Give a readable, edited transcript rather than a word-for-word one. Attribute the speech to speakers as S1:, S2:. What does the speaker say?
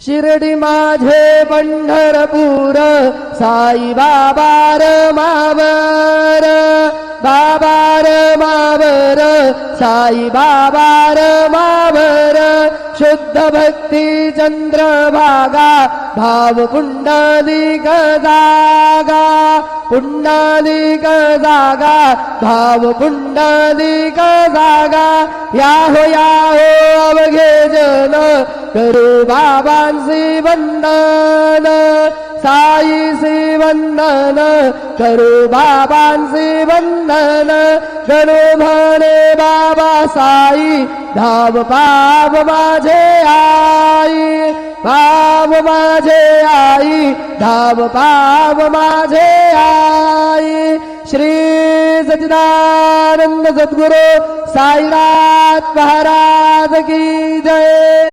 S1: शिर्डी माझे पंढरपूर साई बाबा रमावर बाबा रमावर साई बाबा रमावर शुद्ध भक्ती चंद्रभागा भाव पुंडलिक जागा पुंडलिक जागा भाव पुंडलिक जागा याहो अवघे जन करू बाबांसी वंदन साईसी वंदन करू बाबांसी वंदन गणू म्हणे बाबा साई धाव पाव माझे आई पाव माझे आई धाव पाव माझे आई श्री सच्चिदानंद सद्गुरु साईनाथ महाराज की जय।